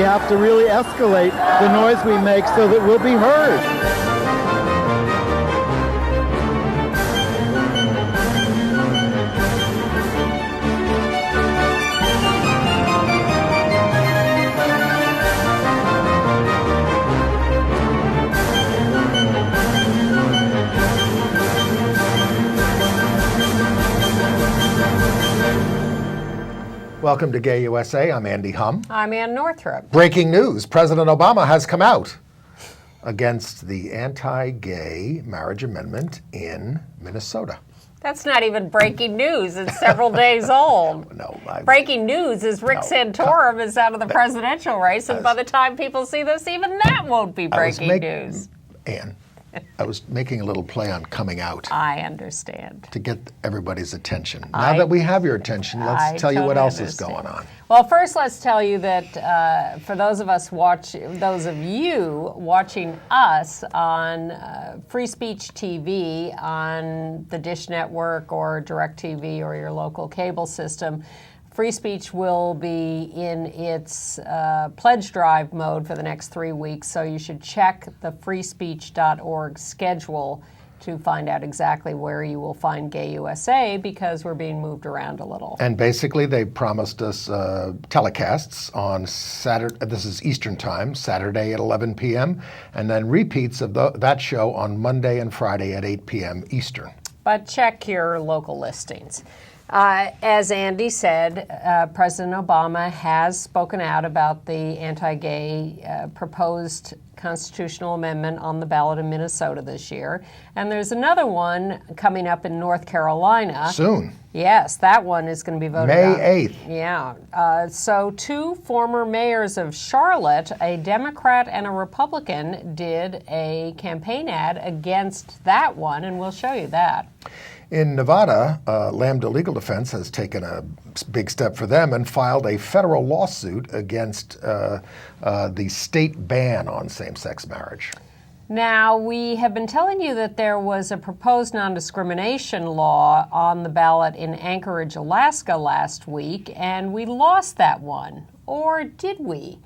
have to really escalate the noise we make so that we'll be heard. Welcome to Gay USA. I'm Andy Humm. I'm Ann Northrup. Breaking news, President Obama has come out against the anti-gay marriage amendment in Minnesota. That's not even breaking news. It's several days old. No, breaking news is Rick Santorum is out of the presidential race, and by the time people see this, even that won't be breaking news. Ann, I was making a little play on coming out. I understand. To get everybody's attention. Now that we have your attention, let's tell you what else is going on. Well, first let's tell you that for those of you watching us on Free Speech TV on the Dish Network or DirecTV or your local cable system, Free Speech will be in its pledge drive mode for the next 3 weeks, so you should check the freespeech.org schedule to find out exactly where you will find Gay USA, because we're being moved around a little. And basically they promised us telecasts on Saturday, this is Eastern Time, Saturday at 11 p.m., and then repeats of that show on Monday and Friday at 8 p.m. Eastern. But check your local listings. As Andy said, President Obama has spoken out about the anti-gay proposed constitutional amendment on the ballot in Minnesota this year. And there's another one coming up in North Carolina. Soon. Yes, that one is going to be voted on. May 8th. Yeah. So two former mayors of Charlotte, a Democrat and a Republican, did a campaign ad against that one, and we'll show you that. In Nevada, Lambda Legal Defense has taken a big step for them and filed a federal lawsuit against the state ban on same-sex marriage. Now, we have been telling you that there was a proposed non-discrimination law on the ballot in Anchorage, Alaska last week, and we lost that one. Or did we?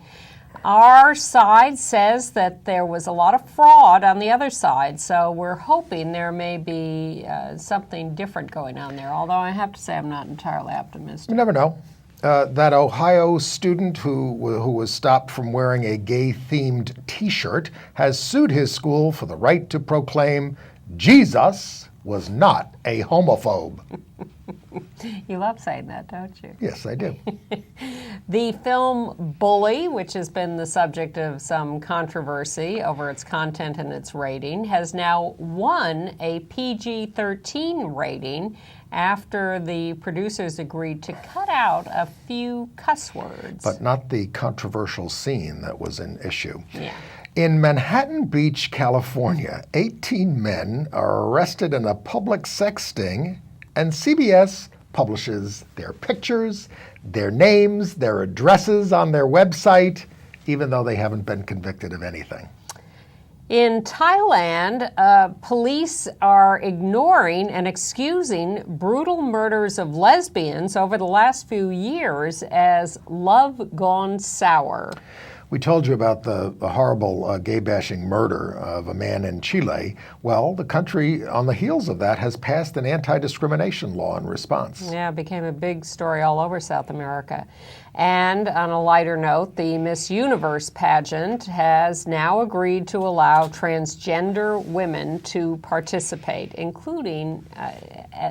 Our side says that there was a lot of fraud on the other side, so we're hoping there may be something different going on there, although I have to say I'm not entirely optimistic. You never know. That Ohio student who was stopped from wearing a gay-themed T-shirt has sued his school for the right to proclaim Jesus was not a homophobe. You love saying that, don't you? Yes, I do. The film Bully, which has been the subject of some controversy over its content and its rating, has now won a PG-13 rating after the producers agreed to cut out a few cuss words. But not the controversial scene that was an issue. Yeah. In Manhattan Beach, California, 18 men are arrested in a public sex sting, and CBS publishes their pictures, their names, their addresses on their website, even though they haven't been convicted of anything. In Thailand, police are ignoring and excusing brutal murders of lesbians over the last few years as love gone sour. We told you about the horrible gay-bashing murder of a man in Chile. Well, the country, on the heels of that, has passed an anti-discrimination law in response. Yeah, it became a big story all over South America. And on a lighter note, the Miss Universe pageant has now agreed to allow transgender women to participate, including,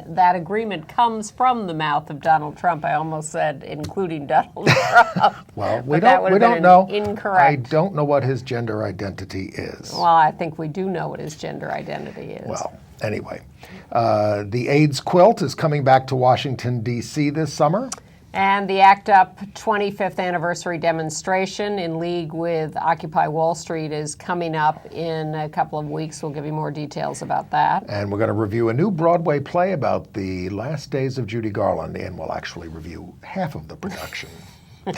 that agreement comes from the mouth of Donald Trump. I almost said including Donald Trump. Well, we don't know. Incorrect. I don't know what his gender identity is. Well, I think we do know what his gender identity is. Well, anyway, the AIDS quilt is coming back to Washington, D.C. this summer. And the ACT UP 25th anniversary demonstration in league with Occupy Wall Street is coming up in a couple of weeks. We'll give you more details about that. And we're going to review a new Broadway play about the last days of Judy Garland, and we'll actually review half of the production. I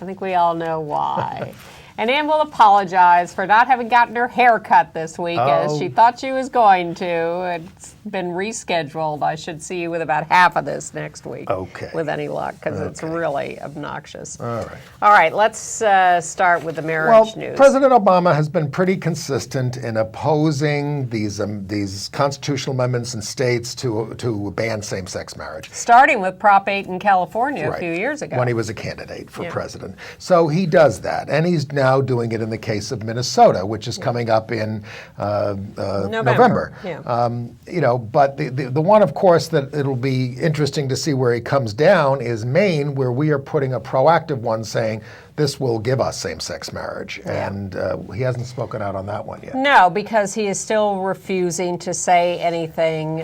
think we all know why. And Ann will apologize for not having gotten her hair cut this week as she thought she was going to. It's been rescheduled. I should see you with about half of this next week. Okay. With any luck, because it's really obnoxious. All right. All right, let's start with the marriage news. President Obama has been pretty consistent in opposing these constitutional amendments in states to ban same-sex marriage. Starting with Prop 8 in California a few years ago. When he was a candidate for president. So he does that. And he's now doing it in the case of Minnesota, which is coming up in November. Yeah. But the one, of course, that it'll be interesting to see where he comes down is Maine, where we are putting a proactive one saying this will give us same-sex marriage. Yeah. And he hasn't spoken out on that one yet. No, because he is still refusing to say anything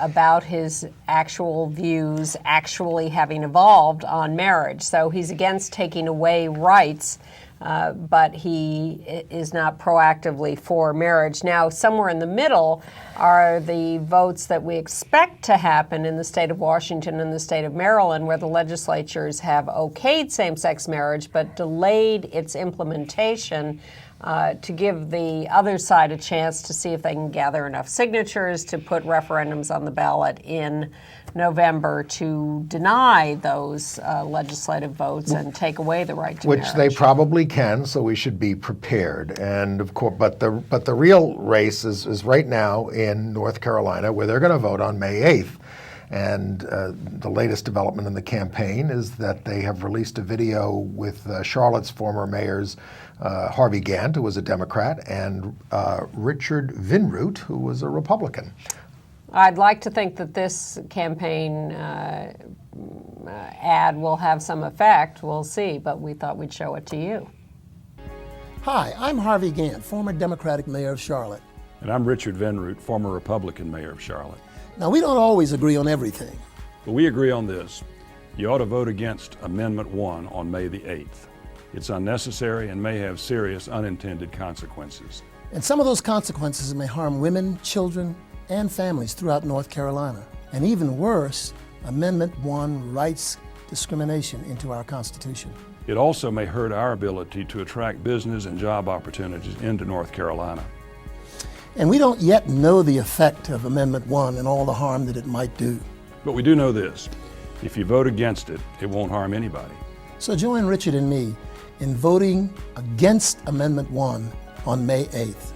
about his actual views actually having evolved on marriage. So he's against taking away rights, but he is not proactively for marriage. Now, somewhere in the middle are the votes that we expect to happen in the state of Washington and the state of Maryland, where the legislatures have okayed same-sex marriage but delayed its implementation to give the other side a chance to see if they can gather enough signatures to put referendums on the ballot in November to deny those legislative votes and take away the right to Which marriage. they probably can, so we should be prepared. And of course, but the real race is right now in North Carolina, where they're going to vote on May 8th. And the latest development in the campaign is that they have released a video with Charlotte's former mayors, Harvey Gantt, who was a Democrat, and Richard Vinroot, who was a Republican. I'd like to think that this campaign ad will have some effect. We'll see, but we thought we'd show it to you. Hi, I'm Harvey Gantt, former Democratic mayor of Charlotte. And I'm Richard Vinroot, former Republican mayor of Charlotte. Now, we don't always agree on everything. But we agree on this. You ought to vote against Amendment 1 on May the 8th. It's unnecessary and may have serious unintended consequences. And some of those consequences may harm women, children, and families throughout North Carolina. And even worse, Amendment 1 writes discrimination into our Constitution. It also may hurt our ability to attract business and job opportunities into North Carolina. And we don't yet know the effect of Amendment 1 and all the harm that it might do. But we do know this. If you vote against it, it won't harm anybody. So join Richard and me in voting against Amendment 1 on May 8th.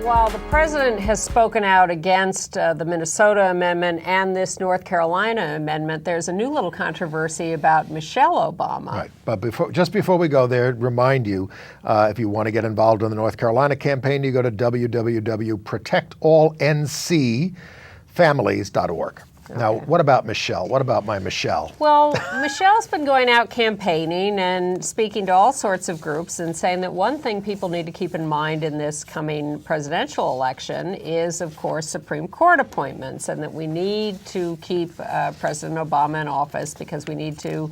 While the president has spoken out against the Minnesota amendment and this North Carolina amendment, there's a new little controversy about Michelle Obama. Right, but just before we go there, remind you, if you want to get involved in the North Carolina campaign, you go to www.protectallncfamilies.org. Now, what about Michelle? What about my Michelle? Well, Michelle's been going out campaigning and speaking to all sorts of groups and saying that one thing people need to keep in mind in this coming presidential election is, of course, Supreme Court appointments, and that we need to keep President Obama in office because we need to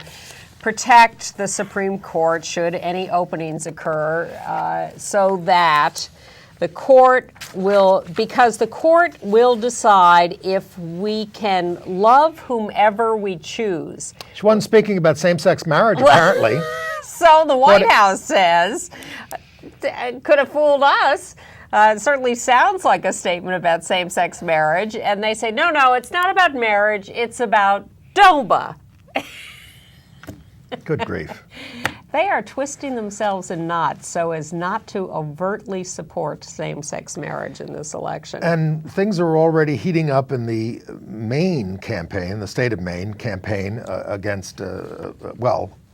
protect the Supreme Court should any openings occur so that the court will decide if we can love whomever we choose. She wasn't speaking about same-sex marriage, apparently. So the White House says, could have fooled us. It certainly sounds like a statement about same-sex marriage. And they say, no, it's not about marriage. It's about DOMA. Good grief. They are twisting themselves in knots so as not to overtly support same-sex marriage in this election. And things are already heating up in the Maine campaign, the state of Maine campaign against,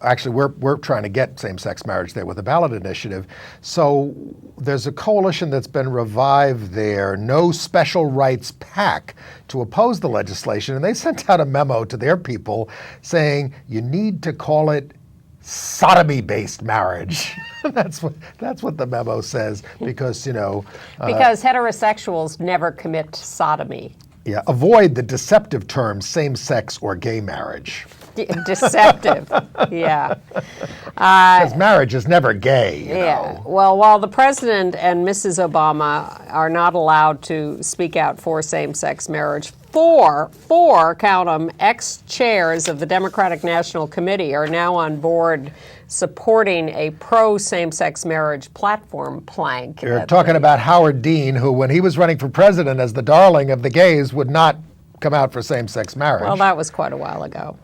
actually, we're trying to get same-sex marriage there with a ballot initiative. So there's a coalition that's been revived there, No Special Rights PAC, to oppose the legislation. And they sent out a memo to their people saying, you need to call it sodomy-based marriage. That's what the memo says, because, because heterosexuals never commit sodomy. Yeah, avoid the deceptive terms same-sex or gay marriage. Deceptive, yeah. Because marriage is never gay, you Yeah. know. Well, while the president and Mrs. Obama are not allowed to speak out for same-sex marriage, four, count them, ex-chairs of the Democratic National Committee are now on board supporting a pro-same-sex marriage platform plank. You're talking about Howard Dean, who, when he was running for president as the darling of the gays, would not come out for same-sex marriage. Well, that was quite a while ago.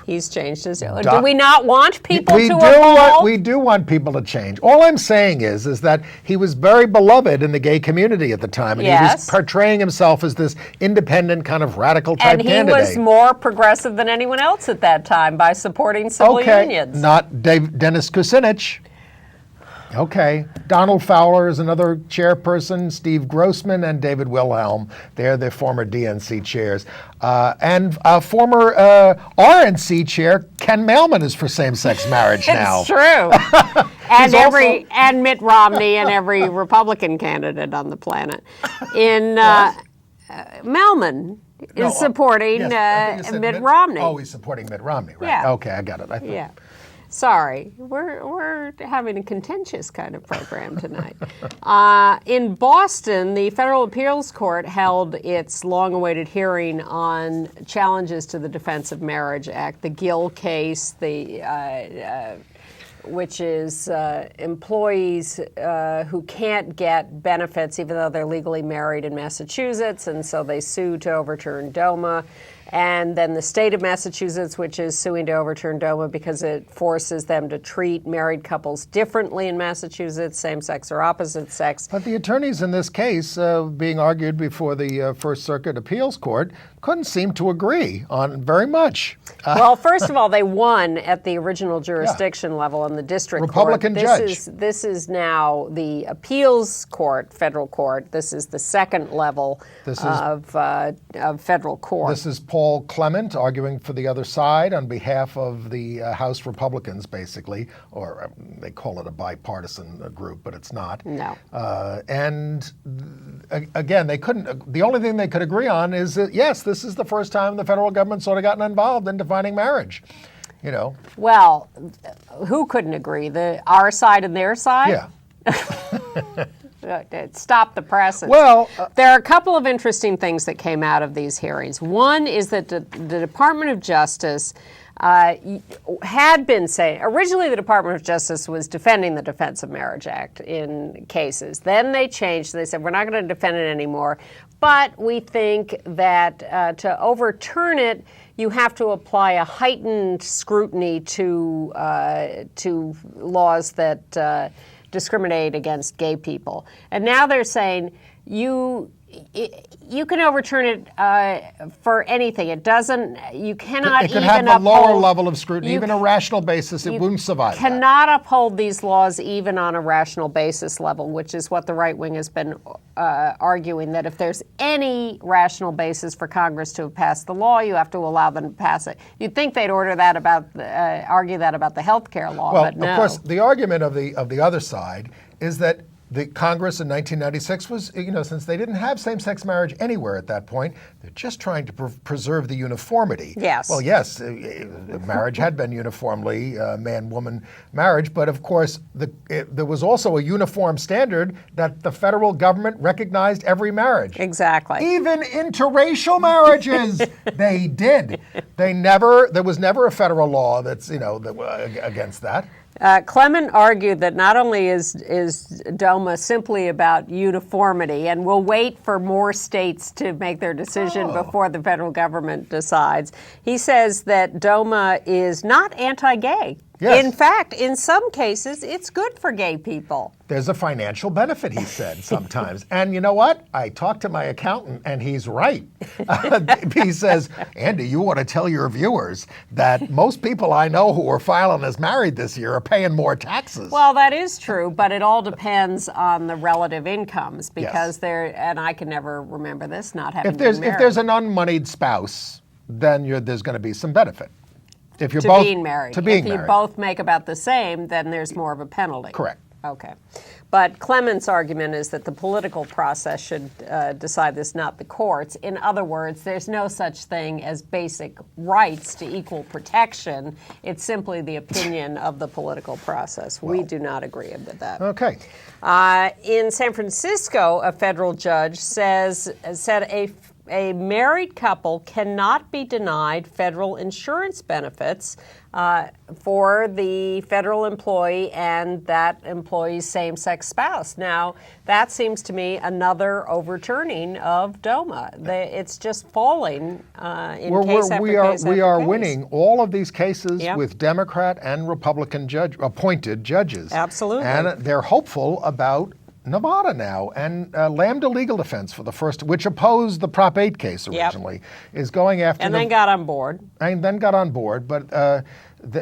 He's changed his. Do we not want people we to do evolve? we do want people to change. All I'm saying is that he was very beloved in the gay community at the time, and he Yes. was portraying himself as this independent kind of radical type And he candidate. was more progressive than anyone else at that time by supporting civil unions. Not Dennis Kucinich. Okay. Donald Fowler is another chairperson, Steve Grossman and David Wilhelm. They're the former DNC chairs. And former RNC chair, Ken Mailman, is for same-sex marriage now. It's true. And Mitt Romney and every Republican candidate on the planet. Mailman is supporting Yes, I think you said Mitt Romney. Oh, he's supporting Mitt Romney, right? Yeah. Okay, I got it. I thought. Yeah. Sorry, we're having a contentious kind of program tonight. In Boston, the Federal Appeals Court held its long-awaited hearing on challenges to the Defense of Marriage Act, the Gill case, which is employees who can't get benefits even though they're legally married in Massachusetts, and so they sue to overturn DOMA. And then the state of Massachusetts, which is suing to overturn DOMA because it forces them to treat married couples differently in Massachusetts, same-sex or opposite-sex. But the attorneys in this case, being argued before the First Circuit Appeals Court, couldn't seem to agree on very much. Well, first of all, they won at the original jurisdiction level in the district Republican court. judge. This is now the appeals court, federal court. This is the second level of federal court. This is Paul Clement arguing for the other side on behalf of the House Republicans, basically, or they call it a bipartisan group, but it's not. No. Again, they couldn't. The only thing they could agree on is that yes, this is the first time the federal government sort of gotten involved in defining marriage. You know. Well, who couldn't agree? Our side and their side? Yeah. Stop the presses. Well, there are a couple of interesting things that came out of these hearings. One is that the Department of Justice had been saying, originally the Department of Justice was defending the Defense of Marriage Act in cases. Then they changed. They said, we're not going to defend it anymore, but we think that to overturn it, you have to apply a heightened scrutiny to laws that discriminate against gay people. And now they're saying you can overturn it for anything. It doesn't. You cannot. It could even have a uphold, lower level of scrutiny, even a rational basis. It wouldn't survive. Cannot uphold these laws even on a rational basis level, which is what the right wing has been arguing. That if there's any rational basis for Congress to have passed the law, you have to allow them to pass it. You'd think they'd argue that about the health care law, Well, but no. of course, the argument of the other side is that the Congress in 1996 was, since they didn't have same-sex marriage anywhere at that point, they're just trying to preserve the uniformity. Yes. Well, yes, marriage had been uniformly man-woman marriage, but of course there was also a uniform standard that the federal government recognized every marriage. Exactly. Even interracial marriages, they did. There was never a federal law that's, against that. Clement argued that not only is DOMA simply about uniformity, and we'll wait for more states to make their decision before the federal government decides. He says that DOMA is not anti-gay. Yes. In fact, in some cases, it's good for gay people. There's a financial benefit, he said, sometimes. And you know what? I talked to my accountant, and he's right. He says, Andy, you ought to tell your viewers that most people I know who are filing as married this year are paying more taxes. Well, that is true, but it all depends on the relative incomes because and I can never remember this, not having been married. If there's an unmoneyed spouse, then there's going to be some benefit. If you're being married. If you both make about the same, then there's more of a penalty. Correct. Okay. But Clement's argument is that the political process should decide this, not the courts. In other words, there's no such thing as basic rights to equal protection. It's simply the opinion of the political process. We do not agree with that. Okay. In San Francisco, a federal judge said a a married couple cannot be denied federal insurance benefits for the federal employee and that employee's same-sex spouse. Now, that seems to me another overturning of DOMA. It's just falling in case after we are case after case. winning all of these cases Yep. with Democrat and Republican appointed judges. Absolutely. And they're hopeful about Nevada now, and Lambda Legal Defense for the first, which opposed the Prop 8 case originally, is going after And then got on board. But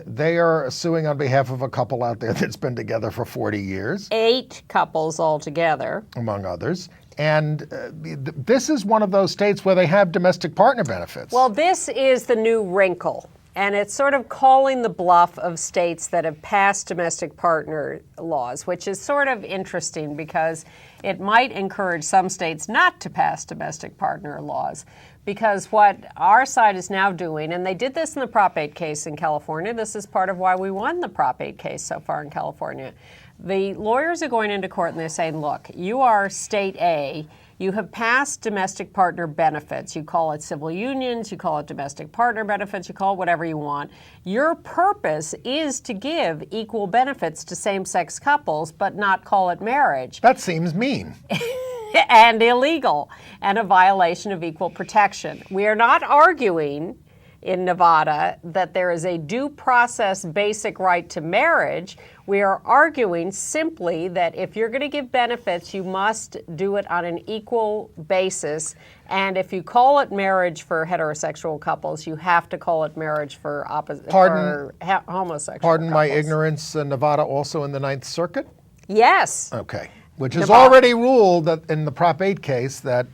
they are suing on behalf of a couple out there that's been together for 40 years, 8 couples altogether. among others. And this is one of those states where they have domestic partner benefits. Well, this is the new wrinkle, and it's sort of calling the bluff of states that have passed domestic partner laws, which is sort of interesting because it might encourage some states not to pass domestic partner laws. Because what our side is now doing, and they did this in the Prop 8 case in California, this is part of why we won the Prop 8 case so far in California. The lawyers are going into court and they're saying, look, you are state A, you have passed domestic partner benefits. You call it civil unions, you call it domestic partner benefits, you call it whatever you want. Your purpose is to give equal benefits to same-sex couples, but not call it marriage. That seems mean. And illegal and a violation of equal protection. We are not arguing in Nevada that there is a due process basic right to marriage. We are arguing simply that if you're going to give benefits, you must do it on an equal basis. And if you call it marriage for heterosexual couples, you have to call it marriage for homosexual Pardon my couples. ignorance, Nevada also in the Ninth Circuit? Yes. Okay. Which has Nevada. already ruled that in the Prop 8 case that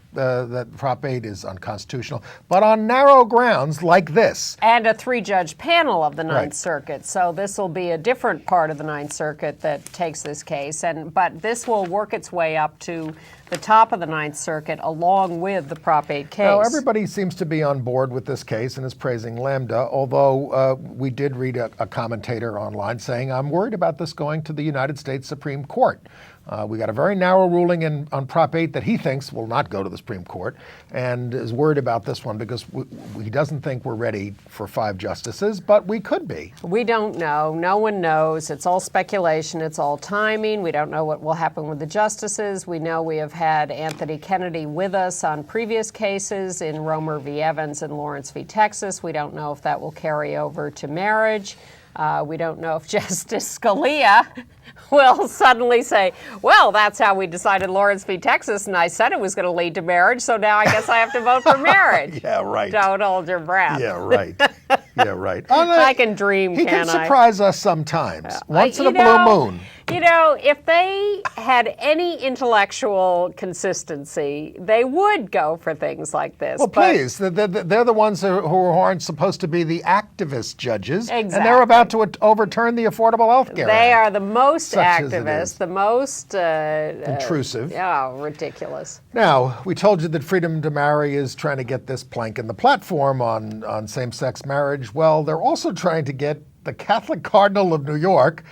Prop 8 is unconstitutional, but on narrow grounds like this. And a 3-judge panel of the Ninth Right. Circuit. So this will be a different part of the Ninth Circuit that takes this case. But this will work its way up to the top of the Ninth Circuit along with the Prop 8 case. Now, everybody seems to be on board with this case and is praising Lambda, although we did read a commentator online saying, I'm worried about this going to the United States Supreme Court. We got a very narrow ruling on Prop 8 that he thinks will not go to the Supreme Court, and is worried about this one because he doesn't think we're ready for 5 justices, but we could be. We don't know. No one knows. It's all speculation. It's all timing. We don't know what will happen with the justices. We know we have had Anthony Kennedy with us on previous cases in Romer v. Evans and Lawrence v. Texas. We don't know if that will carry over to marriage. We don't know if Justice Scalia will suddenly say, well, that's how we decided Lawrence v. Texas, and I said it was going to lead to marriage, so now I guess I have to vote for marriage. Yeah, right. Don't hold your breath. Yeah, right. Yeah, right. I can dream, He can can I? surprise us sometimes, once in a You blue know, moon. You know, if they had any intellectual consistency, they would go for things like this. Well, but- please. They're the ones who aren't supposed to be the activist judges. And Exactly. they're about to overturn the Affordable Health Care They Act. are the most Such as it activist, is. the most Intrusive. ridiculous. Now, we told you that Freedom to Marry is trying to get this plank in the platform on same-sex marriage. Well, they're also trying to get the Catholic Cardinal of New York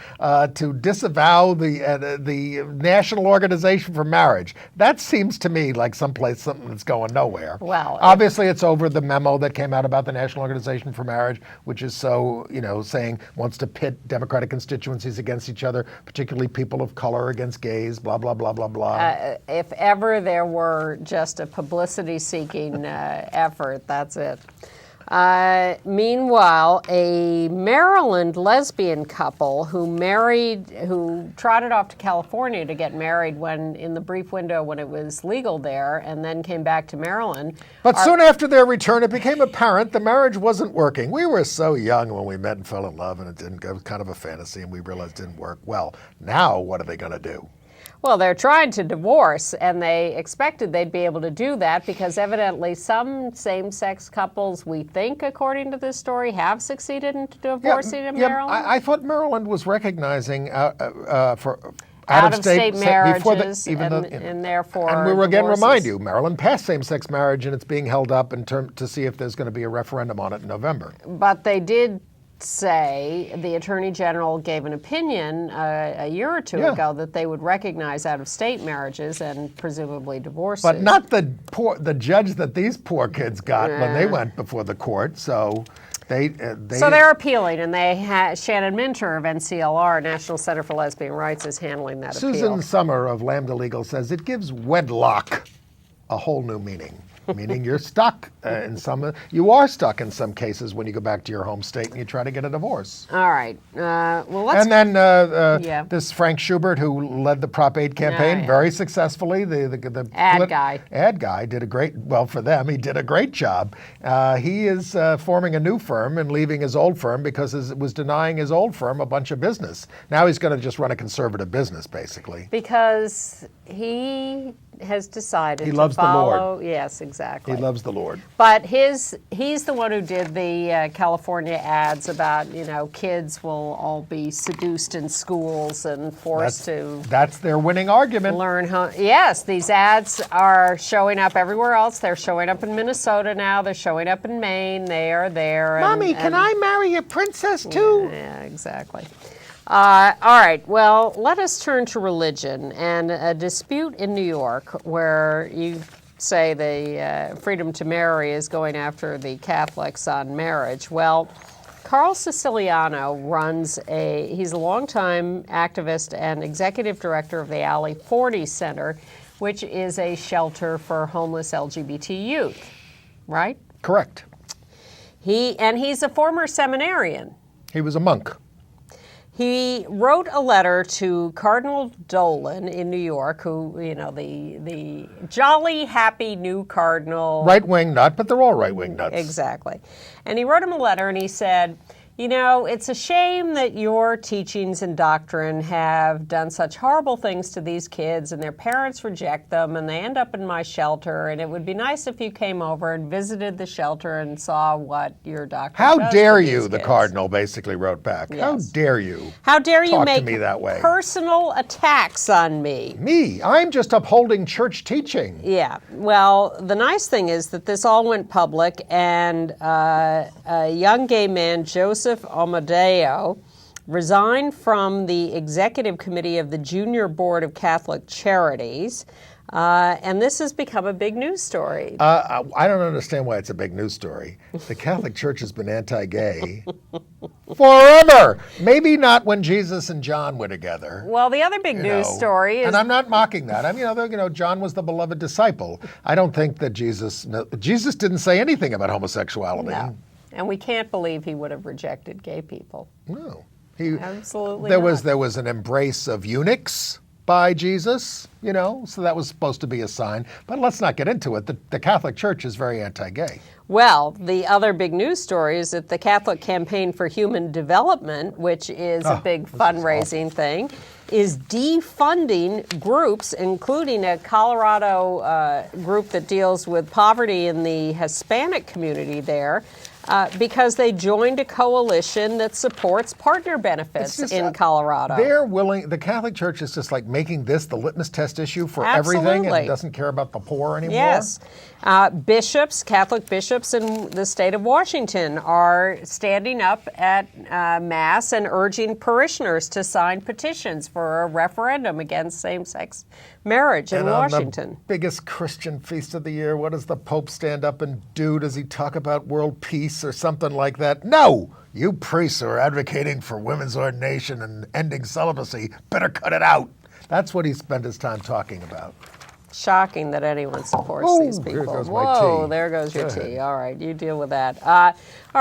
to disavow the National Organization for Marriage. That seems to me like something that's going nowhere. Well, obviously it's over the memo that came out about the National Organization for Marriage, which is so, saying wants to pit Democratic constituencies against each other, particularly people of color against gays, blah, blah, blah, blah, blah. If ever there were just a publicity-seeking effort, that's it. Meanwhile, a Maryland lesbian couple who trotted off to California to get married in the brief window when it was legal there, and then came back to Maryland. But soon after their return, it became apparent the marriage wasn't working. We were so young when we met and fell in love, and it was kind of a fantasy, and we realized it didn't work. Well, now what are they going to do? Well, they're trying to divorce, and they expected they'd be able to do that because evidently some same-sex couples, we think, according to this story, have succeeded in divorcing in Maryland. I thought Maryland was recognizing for out-of-state marriages, marriages, and therefore And we will again divorces. remind you, Maryland passed same-sex marriage, and it's being held up to see if there's going to be a referendum on it in November. But they did say the Attorney General gave an opinion a year or two Yeah. ago that they would recognize out-of-state marriages and presumably divorces. But not the judge that these poor kids got when they went before the court. So they So they're appealing, and Shannon Minter of NCLR, National Center for Lesbian Rights, is handling that Susan appeal. Summer of Lambda Legal says it gives wedlock a whole new meaning. Meaning you're stuck you are stuck in some cases when you go back to your home state and you try to get a divorce. All right. Well, let's. And then Yeah. this Frank Schubert, who led the Prop 8 campaign yeah. very successfully, the ad guy did a great, well, for them, he did a great job. He is forming a new firm and leaving his old firm because it was denying his old firm a bunch of business. Now he's going to just run a conservative business, basically. Because he has decided He to loves the follow. Lord. Yes, exactly. He loves the Lord. But he's the one who did the California ads about, kids will all be seduced in schools and forced to That's their winning argument. learn how. Yes, these ads are showing up everywhere else. They're showing up in Minnesota now. They're showing up in Maine. They are there. Mommy, can I marry a princess too? Yeah, exactly. All right, well, let us turn to religion and a dispute in New York where you say the Freedom to Marry is going after the Catholics on marriage. Well, Carl Siciliano he's a longtime activist and executive director of the Alley 40 Center, which is a shelter for homeless LGBT youth, right? Correct. He's a former seminarian. He was a monk. He wrote a letter to Cardinal Dolan in New York, who, the jolly, happy new cardinal. Right-wing nut, but they're all right-wing nuts. Exactly. And he wrote him a letter and he said, it's a shame that your teachings and doctrine have done such horrible things to these kids and their parents reject them and they end up in my shelter, and it would be nice if you came over and visited the shelter and saw what your doctrine does. How dare for you, these the kids. cardinal basically wrote back. Yes. How dare you? How dare you talk make to me that way? personal attacks on me? Me, I'm just upholding church teaching. Yeah. Well, the nice thing is that this all went public, and a young gay man, Joseph Amadeo, resigned from the executive committee of the Junior Board of Catholic Charities. And this has become a big news story. I don't understand why it's a big news story. The Catholic Church has been anti-gay forever. Maybe not when Jesus and John were together. Well, the other big news story is... And I'm not mocking that. I mean, John was the beloved disciple. I don't think that Jesus didn't say anything about homosexuality. No. And we can't believe he would have rejected gay people. No. Absolutely There not. was an embrace of eunuchs by Jesus, so that was supposed to be a sign. But let's not get into it. The Catholic Church is very anti-gay. Well, the other big news story is that the Catholic Campaign for Human Development, which is a big fundraising thing, is defunding groups, including a Colorado group that deals with poverty in the Hispanic community there, because they joined a coalition that supports partner benefits in Colorado. The Catholic Church is just like making this the litmus test issue for everything and doesn't care about the poor anymore. Yes. Catholic bishops in the state of Washington are standing up at Mass and urging parishioners to sign petitions for a referendum against same-sex marriage in Washington. On the biggest Christian feast of the year, what does the Pope stand up and do? Does he talk about world peace or something like that? No! You priests who are advocating for women's ordination and ending celibacy better cut it out. That's what he spent his time talking about. Shocking that anyone supports these people. There goes my Whoa, tea. there goes your Go ahead. tea. All right, you deal with that. All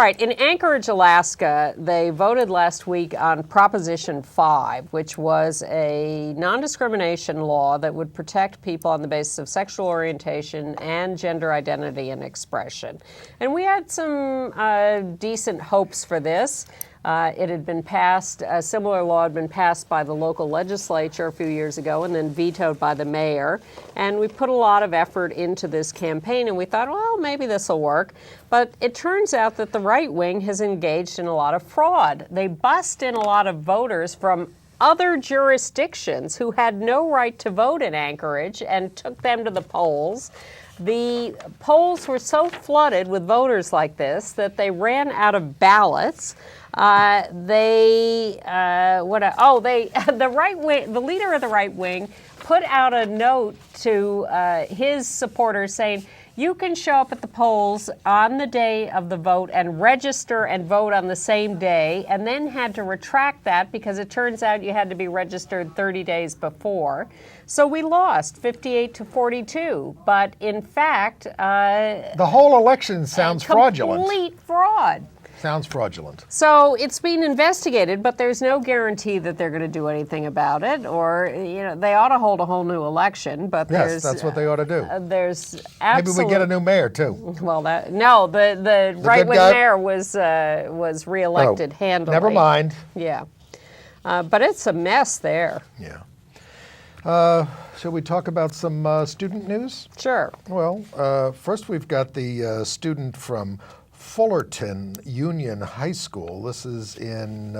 right, in Anchorage, Alaska, they voted last week on Proposition 5, which was a non-discrimination law that would protect people on the basis of sexual orientation and gender identity and expression. And we had some decent hopes for this. It had been passed, a similar law had been passed by the local legislature a few years ago and then vetoed by the mayor. And we put a lot of effort into this campaign and we thought, well, maybe this will work. But it turns out that the right wing has engaged in a lot of fraud. They bussed in a lot of voters from other jurisdictions who had no right to vote in Anchorage and took them to the polls. The polls were so flooded with voters like this that they ran out of ballots. The right wing, the leader of the right wing, put out a note to his supporters saying, you can show up at the polls on the day of the vote and register and vote on the same day, and then had to retract that because it turns out you had to be registered 30 days before. So we lost 58-42. But in fact, the whole election sounds fraudulent. Complete fraud. Sounds fraudulent. So it's being investigated, but there's no guarantee that they're going to do anything about it. Or, they ought to hold a whole new election. But Yes, that's what they ought to do. There's Maybe we get a new mayor too. Well, the right-wing mayor was reelected handily. Never mind. Yeah, but it's a mess there. Yeah. Shall we talk about some student news? Sure. Well, first we've got the student from Fullerton Union High School. This is in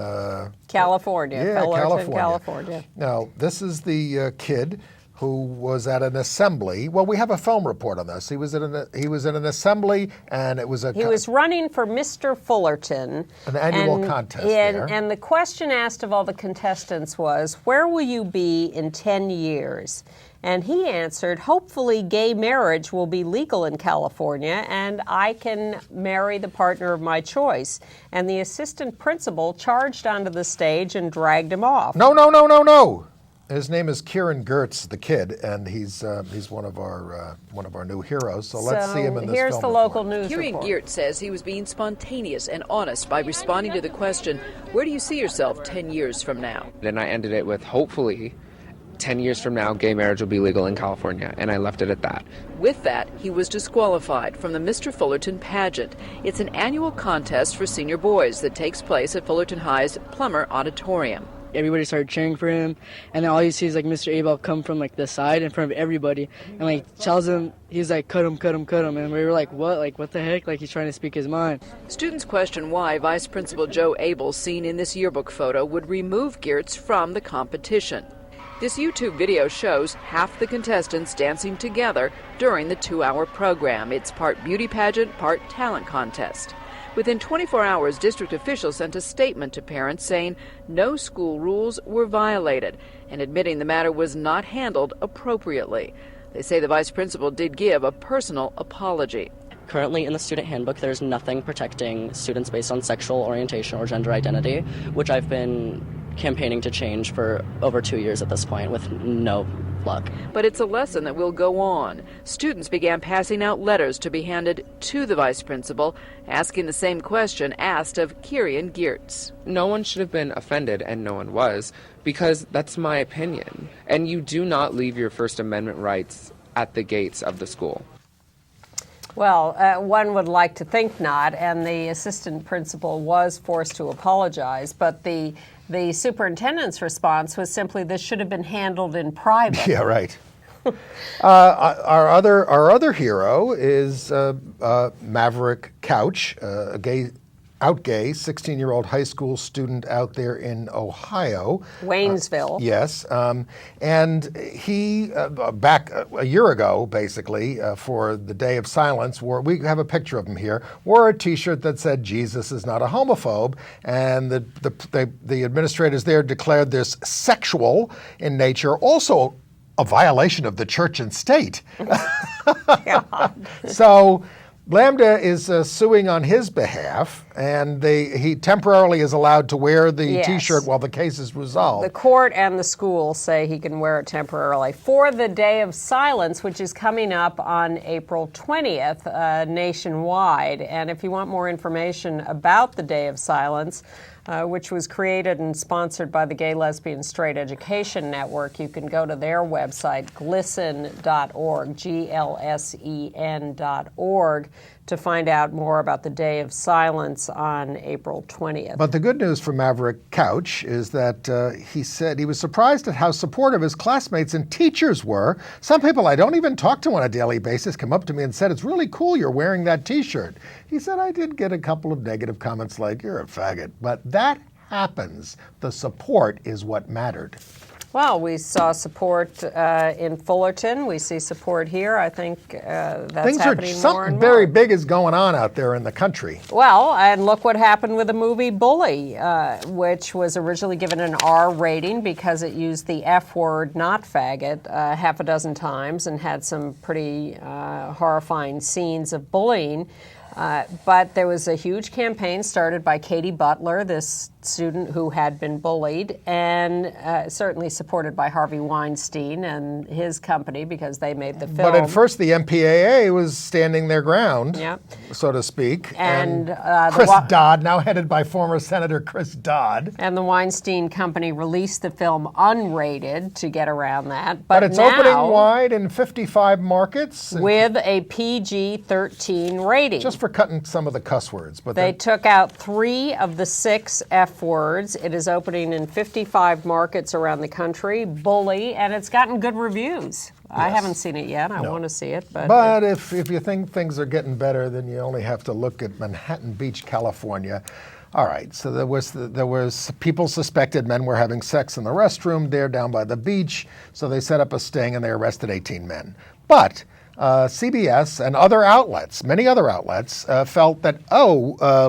California. Fullerton, California. Now, this is the kid who was at an assembly. Well, we have a film report on this. He was at an assembly, and it was He was running for Mr. Fullerton. An annual contest there. And the question asked of all the contestants was, where will you be in 10 years? And he answered, hopefully gay marriage will be legal in California and I can marry the partner of my choice. And the assistant principal charged onto the stage and dragged him off. No. His name is Kieran Gertz, the kid, and he's one of our new heroes. So let's see him in this film. Here's the local news Kieran report. Geert says he was being spontaneous and honest by responding to the question, where do you see yourself 10 years from now? Then I ended it with, hopefully, 10 years from now, gay marriage will be legal in California, and I left it at that. With that, he was disqualified from the Mr. Fullerton pageant. It's an annual contest for senior boys that takes place at Fullerton High's Plummer Auditorium. Everybody started cheering for him, and then all you see is Mr. Abel come from the side in front of everybody and tells him, he's like, cut him, and we were like, what the heck, he's trying to speak his mind. Students question why Vice Principal Joe Abel, seen in this yearbook photo, would remove Geertz from the competition. This YouTube video shows half the contestants dancing together during the 2-hour program. It's part beauty pageant, part talent contest. Within 24 hours, district officials sent a statement to parents saying no school rules were violated and admitting the matter was not handled appropriately. They say the vice principal did give a personal apology. Currently in the student handbook, there's nothing protecting students based on sexual orientation or gender identity, which I've been campaigning to change for over 2 years at this point with no luck. But it's a lesson that will go on. Students began passing out letters to be handed to the vice principal, asking the same question asked of Kieran Geertz. No one should have been offended, and no one was, because that's my opinion. And you do not leave your First Amendment rights at the gates of the school. Well, one would like to think not, and the assistant principal was forced to apologize, but the superintendent's response was simply this should have been handled in private. Yeah, right. Our other hero is Maverick Couch, a gay 16-year-old high school student out there in Ohio. Waynesville. Yes. And he, back a year ago, basically, for the Day of Silence, we have a picture of him here, wore a T-shirt that said, Jesus is not a homophobe. And the administrators there declared this sexual in nature, also a violation of the church and state. So Lambda is suing on his behalf, and he temporarily is allowed to wear the T-shirt while the case is resolved. The court and the school say he can wear it temporarily for the Day of Silence, which is coming up on April 20th nationwide. And if you want more information about the Day of Silence, which was created and sponsored by the Gay, Lesbian, Straight Education Network, you can go to their website, glisten.org, glsen.org, to find out more about the Day of Silence on April 20th. But the good news for Maverick Couch is that he said he was surprised at how supportive his classmates and teachers were. Some people I don't even talk to on a daily basis come up to me and said, it's really cool you're wearing that T-shirt. He said, I did get a couple of negative comments like, you're a faggot. But that happens. The support is what mattered. Well, we saw support in Fullerton. We see support here. I think that's Things are happening more something and very more. big is going on out there in the country. Well, and look what happened with the movie Bully, which was originally given an R rating because it used the F word, not faggot, half a dozen times and had some pretty horrifying scenes of bullying. But there was a huge campaign started by Katie Butler, this student who had been bullied, and certainly supported by Harvey Weinstein and his company because they made the film. But at first, the MPAA was standing their ground, Yep. so to speak. And, Chris Dodd, now headed by former Senator Chris Dodd. And the Weinstein Company released the film unrated to get around that. But it's now, opening wide in 55 markets. with a PG-13 rating. Just for cutting some of the cuss words. But They took out 3 of the 6 F words. It is opening in 55 markets around the country. Bully, and it's gotten good reviews. I haven't seen it yet. I want to see it. But if you think things are getting better, then you only have to look at Manhattan Beach, California. All right, so there was people suspected men were having sex in the restroom there down by the beach, so they set up a sting and they arrested 18 men. But CBS and other outlets, many other outlets, felt that,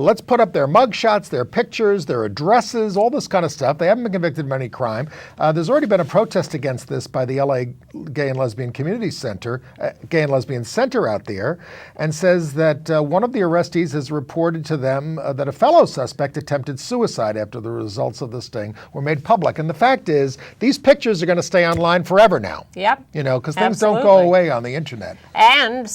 let's put up their mugshots, their pictures, their addresses, all this kind of stuff. They haven't been convicted of any crime. There's already been a protest against this by the LA Gay and Lesbian Community Center, Gay and Lesbian Center out there, and says that one of the arrestees has reported to them that a fellow suspect attempted suicide after the results of the sting were made public. And the fact is, these pictures are going to stay online forever now. Yep. You know, because things don't go Absolutely. away on the internet. And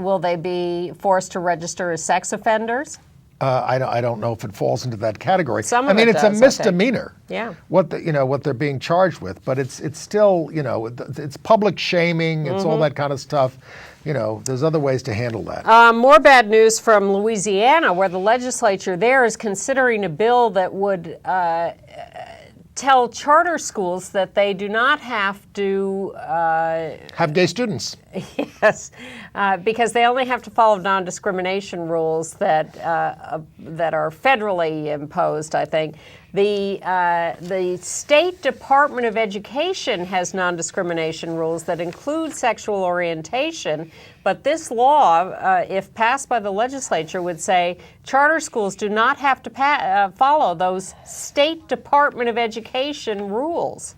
will they be forced to register as sex offenders? I don't know if it falls into that category. Some of I mean, it it's does, I a think. misdemeanor. Yeah. What they're being charged with, but it's still, it's public shaming. It's all that kind of stuff. There's other ways to handle that. More bad news from Louisiana, where the legislature there is considering a bill that would tell charter schools that they do not have to Have gay students. Yes, because they only have to follow non-discrimination rules that are federally imposed, I think. The State Department of Education has non-discrimination rules that include sexual orientation, but this law, if passed by the legislature, would say charter schools do not have to follow those State Department of Education rules.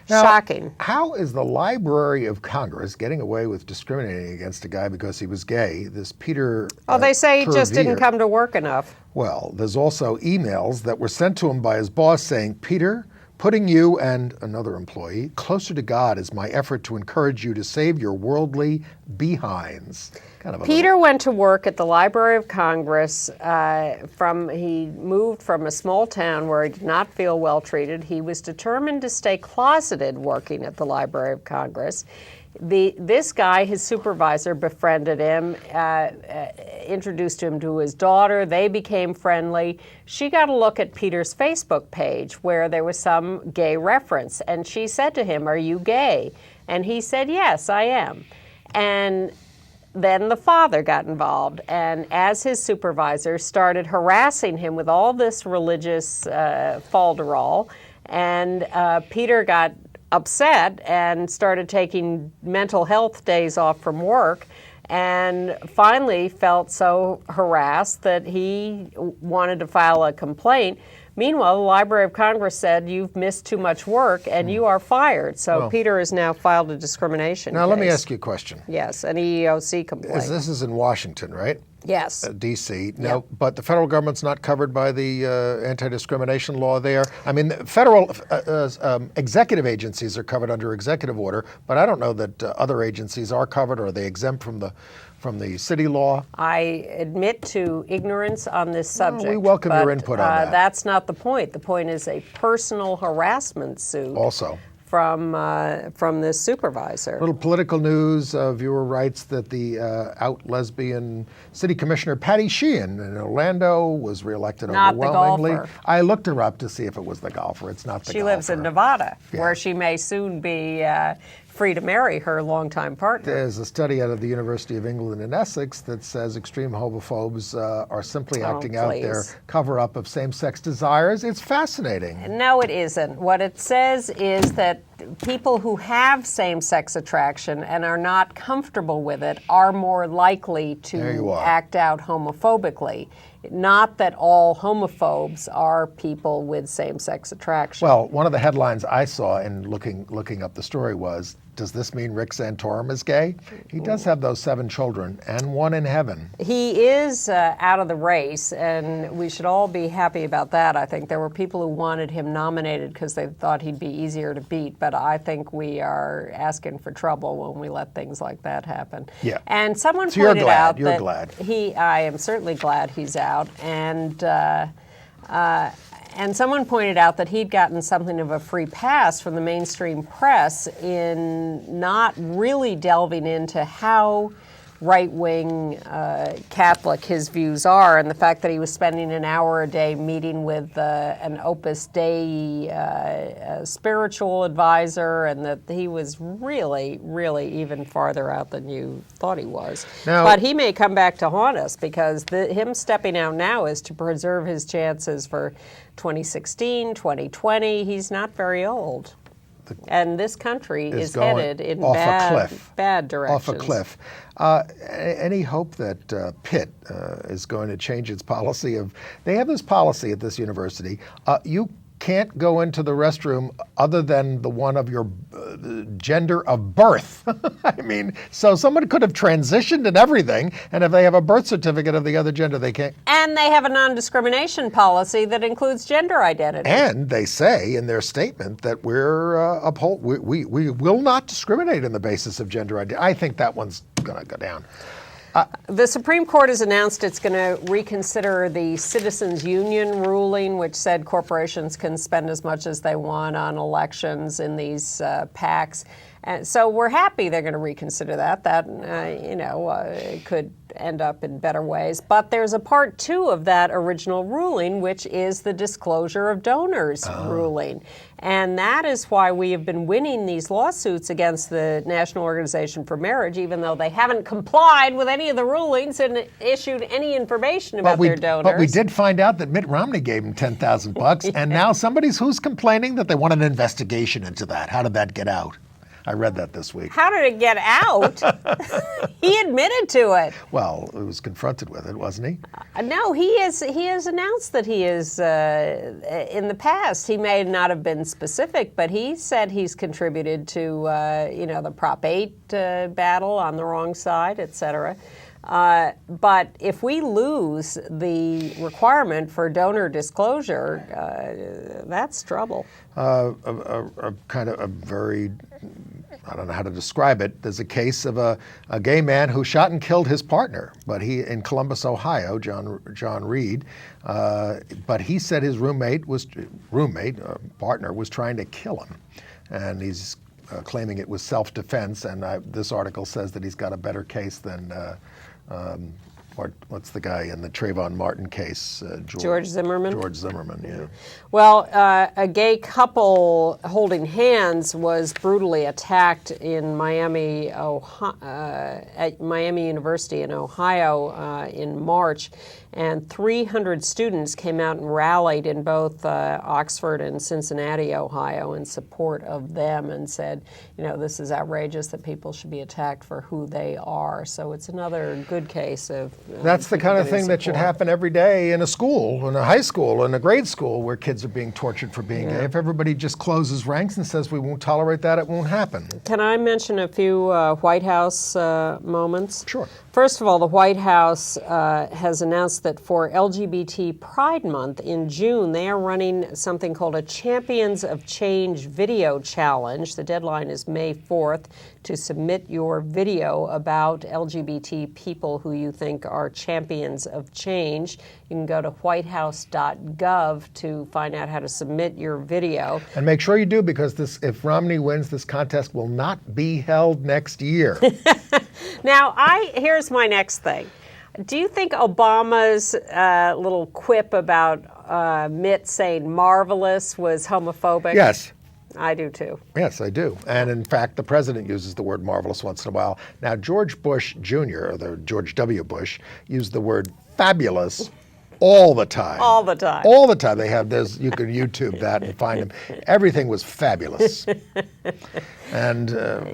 Now, Shocking. How is the Library of Congress getting away with discriminating against a guy because he was gay? This Peter. They say he just didn't Turvier. come to work enough. Well, there's also emails that were sent to him by his boss saying, Peter, putting you and another employee closer to God is my effort to encourage you to save your worldly behinds. Kind of a Peter went to work at the Library of Congress. He moved from a small town where he did not feel well treated. He was determined to stay closeted working at the Library of Congress. This guy, his supervisor, befriended him, introduced him to his daughter. They became friendly. She got a look at Peter's Facebook page where there was some gay reference, and she said to him, "Are you gay?" And he said, "Yes, I am." And then the father got involved, and as his supervisor, started harassing him with all this religious falderall, and Peter got upset and started taking mental health days off from work, and finally felt so harassed that he wanted to file a complaint. Meanwhile, the Library of Congress said, "You've missed too much work and you are fired." So Peter has now filed a discrimination Now, let me case. ask you a question. Yes, an EEOC complaint. This is in Washington, right? Yes. D.C. No, but the federal government's not covered by the anti-discrimination law there. I mean, the federal executive agencies are covered under executive order, but I don't know that other agencies are covered, or are they exempt from the city law? I admit to ignorance on this subject. we welcome your but, input on that. That's not the point. The point is a personal harassment suit Also. from this supervisor. Little political news. Viewer writes that the out lesbian city commissioner Patty Sheehan in Orlando was reelected Not the overwhelmingly. golfer. I looked her up to see if it was the golfer. It's not the golfer. She lives in Nevada, where she may soon be free to marry her longtime partner. There's a study out of the University of England in Essex that says extreme homophobes are simply acting out their cover-up of same-sex desires. It's fascinating. No, it isn't. What it says is that people who have same-sex attraction and are not comfortable with it are more likely to act out homophobically. Not that all homophobes are people with same-sex attraction. Well, one of the headlines I saw in looking up the story was, does this mean Rick Santorum is gay? He does have those 7 children and 1 in heaven. He is out of the race, and we should all be happy about that. I think there were people who wanted him nominated because they thought he'd be easier to beat, but I think we are asking for trouble when we let things like that happen. Yeah. And someone pointed out You're that glad. I am certainly glad he's out, and someone pointed out that he'd gotten something of a free pass from the mainstream press in not really delving into how right-wing Catholic his views are, and the fact that he was spending an hour a day meeting with an Opus Dei spiritual advisor, and that he was really, really even farther out than you thought he was. But he may come back to haunt us, because him stepping out now is to preserve his chances for 2016, 2020. He's not very old. And this country is headed in bad directions. Off a cliff. Any hope that Pitt is going to change its policy of? They have this policy at this university. You can't go into the restroom other than the one of your gender of birth. I mean, so someone could have transitioned and everything, and if they have a birth certificate of the other gender, they can't. And they have a non-discrimination policy that includes gender identity. And they say in their statement that we will not discriminate on the basis of gender identity. I think that one's going to go down. The Supreme Court has announced it's going to reconsider the Citizens Union ruling, which said corporations can spend as much as they want on elections in these PACs. And so we're happy they're going to reconsider that. That, it could end up in better ways. But there's a part 2 of that original ruling, which is the disclosure of donors ruling. And that is why we have been winning these lawsuits against the National Organization for Marriage, even though they haven't complied with any of the rulings and issued any information about their donors. But we did find out that Mitt Romney gave him $10,000, and now who's complaining that they want an investigation into that. How did that get out? I read that this week. How did it get out? He admitted to it. Well, he was confronted with it, wasn't he? No, he has announced that he is, in the past, he may not have been specific, but he said he's contributed to, the Prop 8 battle on the wrong side, et cetera. But if we lose the requirement for donor disclosure, that's trouble. Kind of a very, I don't know how to describe it. There's a case of a gay man who shot and killed his partner, but he in Columbus, Ohio, John Reed. But he said his partner was trying to kill him, and he's claiming it was self-defense. And this article says that he's got a better case than. What's the guy in the Trayvon Martin case? George Zimmerman? George Zimmerman, yeah. Well, a gay couple holding hands was brutally attacked in Miami, at Miami University in Ohio in March. And 300 students came out and rallied in both Oxford and Cincinnati, Ohio, in support of them and said, this is outrageous that people should be attacked for who they are. So it's another good case of that's the kind of thing that should happen every day in a school, in a high school, in a grade school where kids are being tortured for being gay. If everybody just closes ranks and says we won't tolerate that, it won't happen. Can I mention a few White House moments? Sure. First of all, the White House has announced that for LGBT Pride Month in June, they are running something called a Champions of Change video challenge. The deadline is May 4th to submit your video about LGBT people who you think are champions of change. You can go to whitehouse.gov to find out how to submit your video. And make sure you do, because if Romney wins, this contest will not be held next year. Now, here's my next thing. Do you think Obama's little quip about Mitt saying marvelous was homophobic? Yes. I do too. Yes, I do. And in fact, the president uses the word marvelous once in a while. Now, George Bush Jr., or the George W. Bush, used the word fabulous all the time. All the time. All the time. They have this, you can YouTube that and find them. Everything was fabulous. And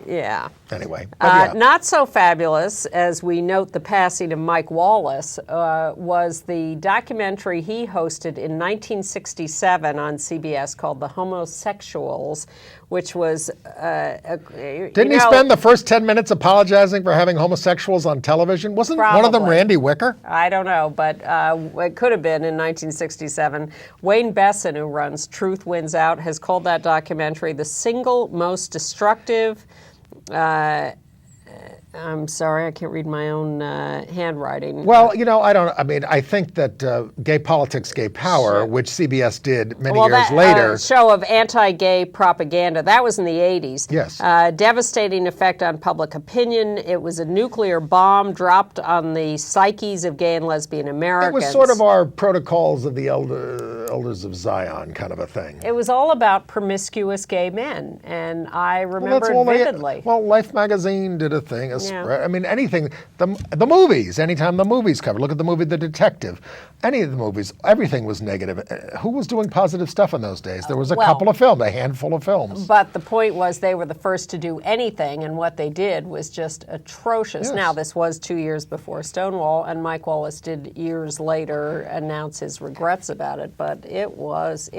Yeah. anyway. But yeah. Not so fabulous, as we note the passing of Mike Wallace, was the documentary he hosted in 1967 on CBS called The Homosexuals, which was... Didn't he spend the first 10 minutes apologizing for having homosexuals on television? Wasn't one of them Probably. Randy Wicker? I don't know, but it could have been in 1967. Wayne Besson, who runs Truth Wins Out, has called that documentary the single most destructive... I'm sorry, I can't read my own handwriting. Well, I think that Gay Politics, Gay Power, which CBS did many years later. Show of anti-gay propaganda. That was in the 80s. Yes. Devastating effect on public opinion. It was a nuclear bomb dropped on the psyches of gay and lesbian Americans. It was sort of our Protocols of the Elders of Zion kind of a thing. It was all about promiscuous gay men, and I remember it vividly. Life magazine did a thing. I mean, anything, the movies, anytime the movies covered. Look at the movie The Detective. Any of the movies, everything was negative. Who was doing positive stuff in those days? There was a couple of films, a handful of films. But the point was they were the first to do anything, and what they did was just atrocious. Yes. Now, this was 2 years before Stonewall, and Mike Wallace did years later announce his regrets about it, but it was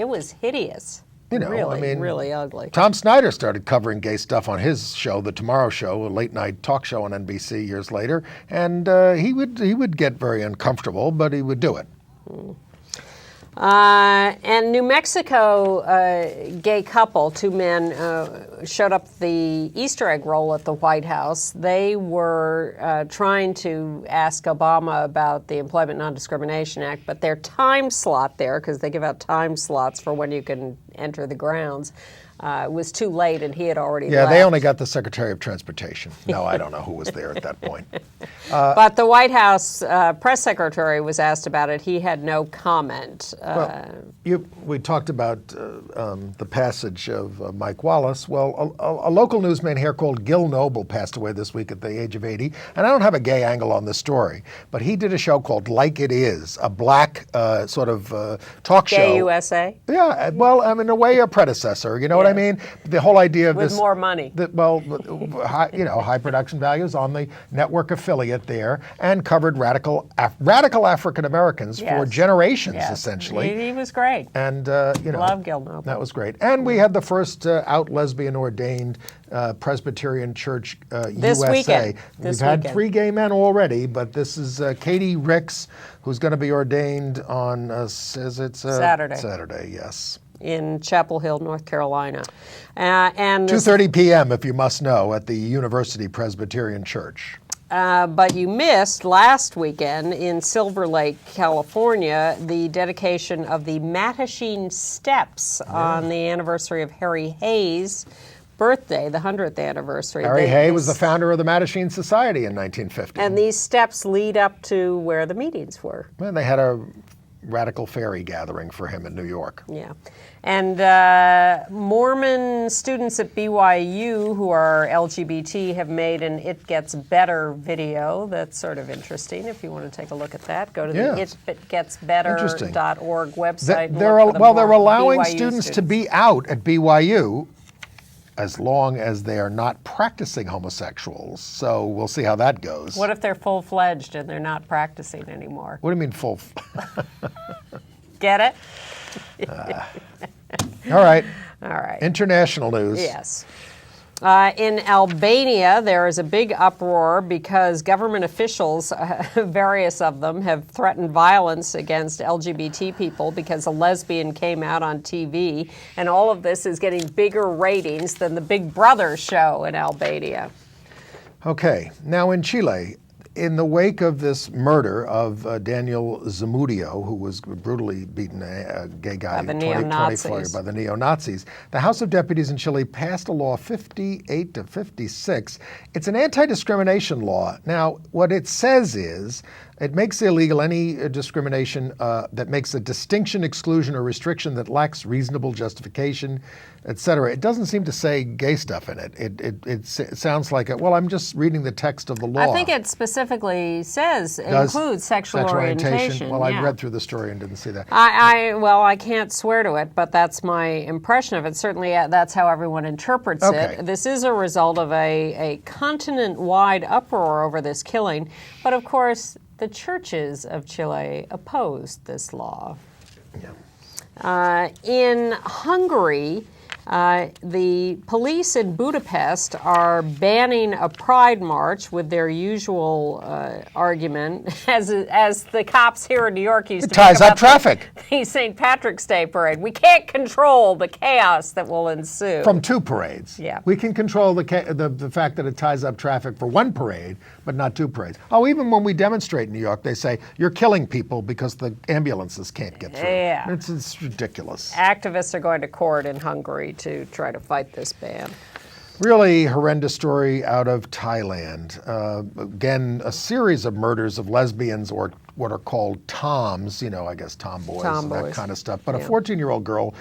hideous. Really ugly. Tom Snyder started covering gay stuff on his show, The Tomorrow Show, a late-night talk show on NBC years later, and he would get very uncomfortable, but he would do it. And New Mexico gay couple, two men, showed up the Easter egg roll at the White House. They were trying to ask Obama about the Employment Non-Discrimination Act, but their time slot there, because they give out time slots for when you can enter the grounds, was too late, and he had already left. They only got the Secretary of Transportation. No, I don't know who was there at that point. But the White House press secretary was asked about it. He had no comment. We talked about the passage of Mike Wallace. Well, a local newsman here called Gil Noble passed away this week at the age of 80. And I don't have a gay angle on this story, but he did a show called Like It Is, a black sort of talk show. Gay USA? Yeah, well, in a way, a predecessor. You know what I mean? The whole idea of With this... more money. High production values on the network affiliate there, and covered radical African Americans for generations, essentially. He was great. And, Love Gil Noble. That was great. And we had the first out lesbian ordained Presbyterian Church This USA. weekend. We've had 3 gay men already, but this is Katie Ricks, who's going to be ordained on, Saturday. Saturday, yes. In Chapel Hill, North Carolina. And 2:30 p.m., if you must know, at the University Presbyterian Church. But you missed last weekend in Silver Lake, California, the dedication of the Mattachine Steps on the anniversary of Harry Hayes' birthday, the 100th anniversary. Harry Hay was the founder of the Mattachine Society in 1950. And these steps lead up to where the meetings were. Well, they had a radical fairy gathering for him in New York. Yeah. And Mormon students at BYU who are LGBT have made an It Gets Better video. That's sort of interesting. If you want to take a look at that, go to the itgetsbetter.org website. They're allowing BYU students to be out at BYU as long as they are not practicing homosexuals. So we'll see how that goes. What if they're full-fledged and they're not practicing anymore? What do you mean full? Get it? All right. All right. International news. Yes. In Albania, there is a big uproar because government officials, various of them, have threatened violence against LGBT people because a lesbian came out on TV. And all of this is getting bigger ratings than the Big Brother show in Albania. Okay. Now in Chile, in the wake of this murder of Daniel Zamudio, who was brutally beaten, a gay guy, by the neo-Nazis. By the neo-Nazis, the House of Deputies in Chile passed a law 58 to 56. It's an anti-discrimination law. Now, what it says is It makes illegal any discrimination that makes a distinction, exclusion, or restriction that lacks reasonable justification, etc. It doesn't seem to say gay stuff in it. It sounds like, well, I'm just reading the text of the law. I think it specifically says it includes sexual orientation. Well, I read through the story and didn't see that. I can't swear to it, but that's my impression of it. Certainly, that's how everyone interprets it. This is a result of a continent-wide uproar over this killing, but of course, the churches of Chile opposed this law. Yeah. In Hungary, the police in Budapest are banning a pride march with their usual argument, as the cops here in New York used to ties up traffic. The St. Patrick's Day parade. We can't control the chaos that will ensue. From two parades. Yeah. We can control the fact that it ties up traffic for one parade, but not two parades. Oh, even when we demonstrate in New York, they say, you're killing people because the ambulances can't get through. Yeah. It's ridiculous. Activists are going to court in Hungary to try to fight this ban. Really horrendous story out of Thailand. Again, a series of murders of lesbians or what are called toms, I guess tomboys and that kind of stuff. But a 14-year-old girl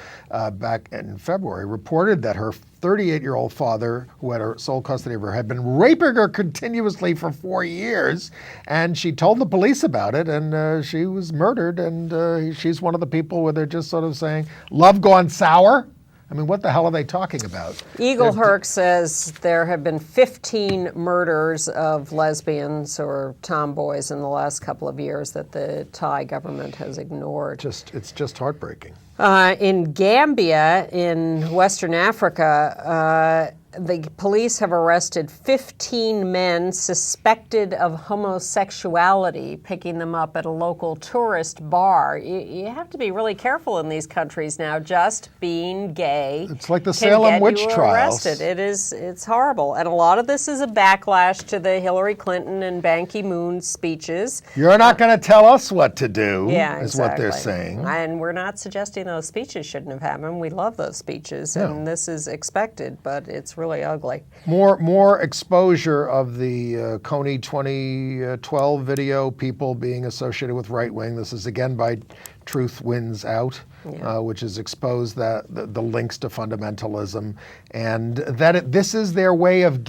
back in February reported that her 38-year-old father, who had her sole custody of her, had been raping her continuously for 4 years. And she told the police about it, and she was murdered. And she's one of the people where they're just sort of saying, love gone sour? I mean, what the hell are they talking about? Eagle Herc says there have been 15 murders of lesbians or tomboys in the last couple of years that the Thai government has ignored. It's just heartbreaking. In Gambia, in Western Africa, the police have arrested 15 men suspected of homosexuality, picking them up at a local tourist bar. You have to be really careful in these countries now. Just being gay, it's like the Salem witch trials. It's horrible, and a lot of this is a backlash to the Hillary Clinton and Ban Ki-moon speeches. You're not going to tell us what to do. Is what they're saying. And we're not suggesting those speeches shouldn't have happened. We love those speeches, and this is expected, but it's really ugly. More exposure of the Kony 2012 video, people being associated with right wing. This is again by Truth Wins Out, which has exposed the links to fundamentalism, and that this is their way of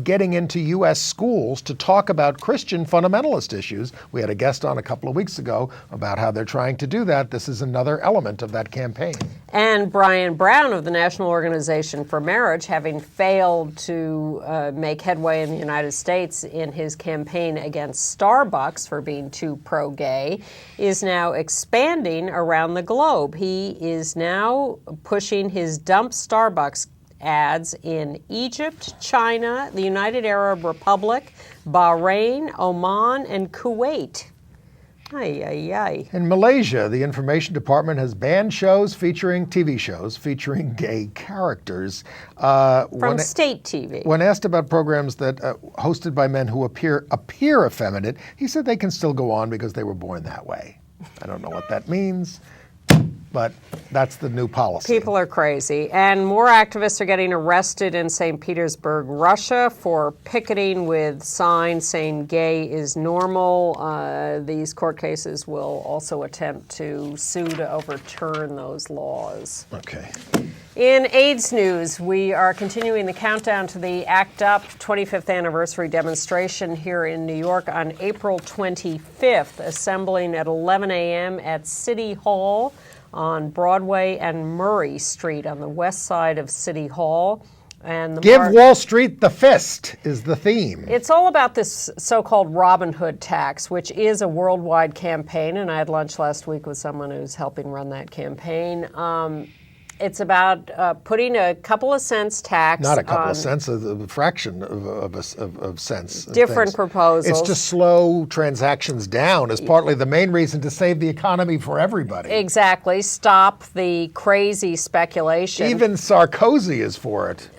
getting into U.S. schools to talk about Christian fundamentalist issues. We had a guest on a couple of weeks ago about how they're trying to do that. This is another element of that campaign. And Brian Brown of the National Organization for Marriage, having failed to make headway in the United States in his campaign against Starbucks for being too pro-gay, is now expanding around the globe. He is now pushing his dump Starbucks ads in Egypt, China, the United Arab Republic, Bahrain, Oman, and Kuwait. In Malaysia, the Information Department has banned TV shows featuring gay characters. From state TV. When asked about programs that hosted by men who appear effeminate, he said they can still go on because they were born that way. I don't know what that means, but that's the new policy. People are crazy. And more activists are getting arrested in St. Petersburg, Russia, for picketing with signs saying gay is normal. These court cases will also attempt to sue to overturn those laws. Okay. In AIDS news, we are continuing the countdown to the ACT UP 25th anniversary demonstration here in New York on April 25th, assembling at 11 a.m. at City Hall on Broadway and Murray Street on the west side of City Hall. And Give Wall Street the fist is the theme. It's all about this so-called Robin Hood tax, which is a worldwide campaign, and I had lunch last week with someone who's helping run that campaign. It's about putting a couple of cents tax. Not a couple of cents, a fraction of cents. Different proposals. It's to slow transactions down as partly the main reason to save the economy for everybody. Exactly. Stop the crazy speculation. Even Sarkozy is for it.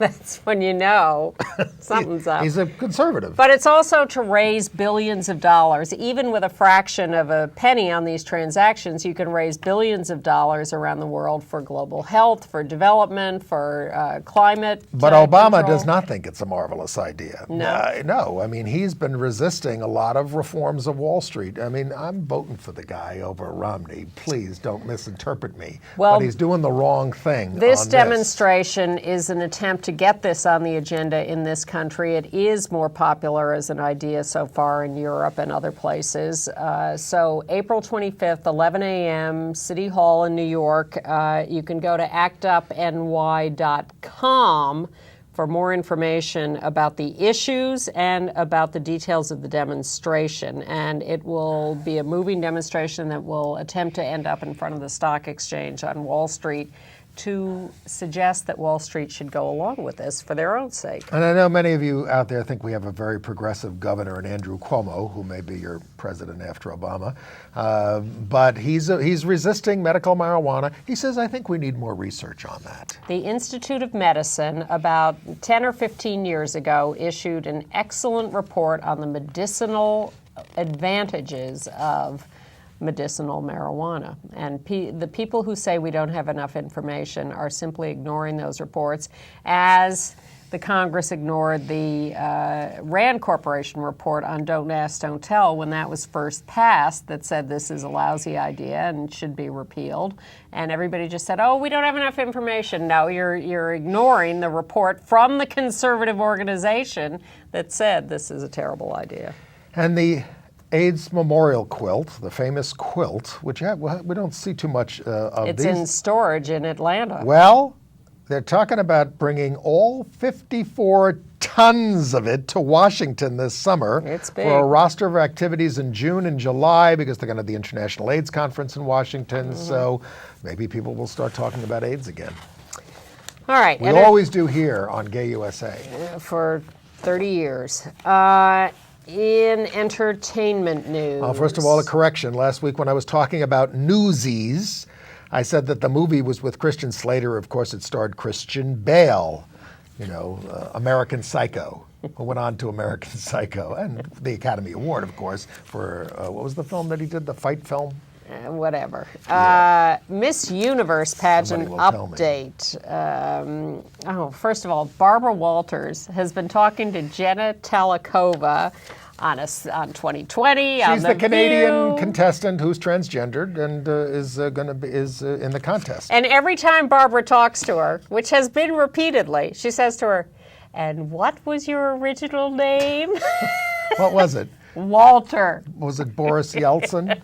That's when you know something's up. He's a conservative. But it's also to raise billions of dollars. Even with a fraction of a penny on these transactions, you can raise billions of dollars around the world for global health, for development, for climate But Obama control. does not think it's a marvelous idea. No. No, I mean, he's been resisting a lot of reforms of Wall Street. I mean, I'm voting for the guy over Romney. Please don't misinterpret me. Well, but he's doing the wrong thing. This on demonstration is an attempt to get this on the agenda in this country. It is more popular as an idea so far in Europe and other places. So April 25th, 11 a.m., City Hall in New York. You can go to actupny.com for more information about the issues and about the details of the demonstration. And it will be a moving demonstration that will attempt to end up in front of the stock exchange on Wall Street to suggest that Wall Street should go along with this for their own sake. And I know many of you out there think we have a very progressive governor in Andrew Cuomo, who may be your president after Obama. But he's resisting medical marijuana. He says, I think we need more research on that. The Institute of Medicine, about 10 or 15 years ago, issued an excellent report on the medicinal advantages of medicinal marijuana. And the people who say we don't have enough information are simply ignoring those reports, as the Congress ignored the Rand Corporation report on Don't Ask, Don't Tell when that was first passed, that said this is a lousy idea and should be repealed. And everybody just said, oh, we don't have enough information. No, you're ignoring the report from the conservative organization that said this is a terrible idea. And the AIDS memorial quilt, the famous quilt, which we don't see too much of it's these. in storage in Atlanta. Well, they're talking about bringing all 54 tons of it to Washington this summer. It's big. For a roster of activities in June and July, because they're going to have the International AIDS Conference in Washington. So maybe people will start talking about AIDS again. All right. We always do here on Gay USA. For 30 years. In entertainment news. First of all, a correction. Last week when I was talking about Newsies, I said that the movie was with Christian Slater. Of course, it starred Christian Bale, American Psycho, who went on to American Psycho, and the Academy Award, of course, for, what was the film that he did, the fight film? Whatever. Yeah. Miss Universe pageant update. First of all, Barbara Walters has been talking to Jenna Talikova on 2020. She's the Canadian contestant who's transgendered and is in the contest. And every time Barbara talks to her, which has been repeatedly, she says to her, "And what was your original name?" What was it? Walter. Was it Boris Yeltsin?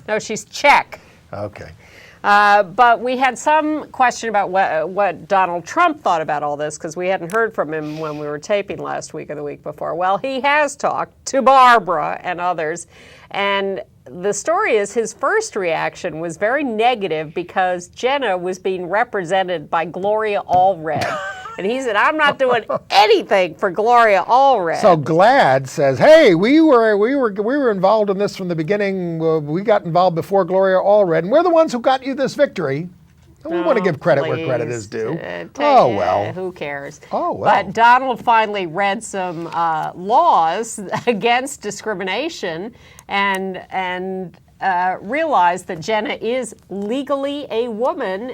No, she's Czech. Okay. But we had some question about what Donald Trump thought about all this, because we hadn't heard from him when we were taping last week or the week before. Well, he has talked to Barbara and others, and the story is his first reaction was very negative because Jenna was being represented by Gloria Allred. And he said, I'm not doing anything for Gloria Allred. So GLAAD says, hey, we were involved in this from the beginning. We got involved before Gloria Allred, and we're the ones who got you this victory. And we want to give credit where credit is due. Who cares? Oh, well. But Donald finally read some laws against discrimination and realized that Jenna is legally a woman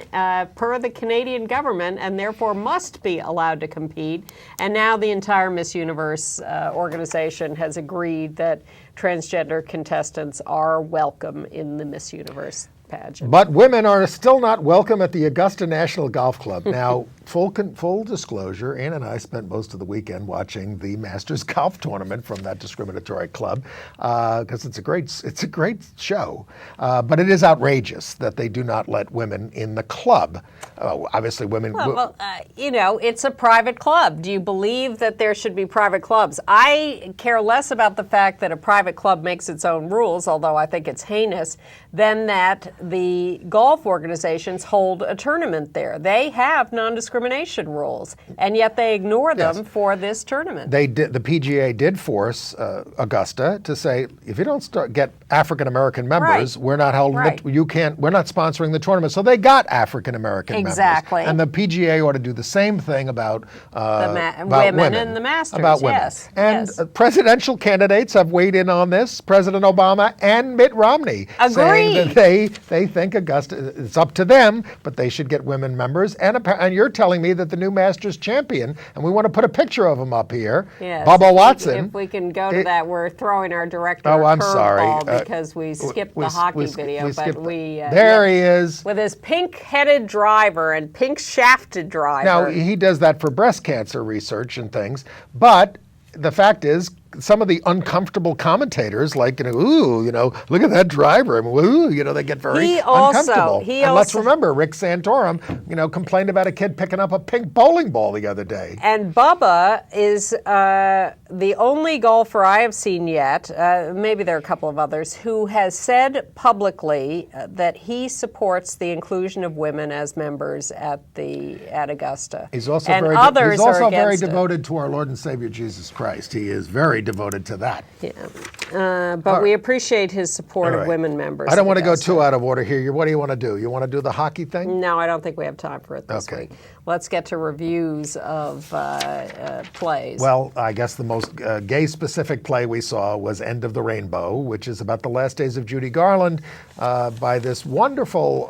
per the Canadian government and therefore must be allowed to compete. And now the entire Miss Universe organization has agreed that transgender contestants are welcome in the Miss Universe pageant. But women are still not welcome at the Augusta National Golf Club. Now, full disclosure, Ann and I spent most of the weekend watching the Masters Golf Tournament from that discriminatory club because it's a great show. But it is outrageous that they do not let women in the club. Obviously, women. It's a private club. Do you believe that there should be private clubs? I care less about the fact that a private club makes its own rules, although I think it's heinous, than that the golf organizations hold a tournament there. They have non-discrimination rules, and yet they ignore them for this tournament. They did. The PGA did force Augusta to say, if you don't get African American members, we're not holding it. We're not sponsoring the tournament. So they got African American members. Exactly. And the PGA ought to do the same thing about women and the Masters. About women. Yes. And presidential candidates have weighed in on this. President Obama and Mitt Romney saying that they think Augusta, it's up to them, but they should get women members. And you're telling me that the new Masters champion, and we want to put a picture of him up here, Bubba Watson. If we can go to that, we're throwing our director I'm sorry. because we skipped the hockey video. There he is. With his pink-headed driver and pink-shafted driver. Now, he does that for breast cancer research and things, but the fact is, some of the uncomfortable commentators, like, look at that driver. I mean, they get very uncomfortable. And let's remember, Rick Santorum, complained about a kid picking up a pink bowling ball the other day. And Bubba is the only golfer I have seen yet, maybe there are a couple of others, who has said publicly that he supports the inclusion of women as members at Augusta. He's also very devoted to our Lord and Savior Jesus Christ. He is very devoted to that. Yeah, but we appreciate his support of women members. I don't want to go too out of order here. What do you want to do? You want to do the hockey thing? No, I don't think we have time for it this week. Let's get to reviews of plays. Well, I guess the most gay-specific play we saw was End of the Rainbow, which is about the last days of Judy Garland by this wonderful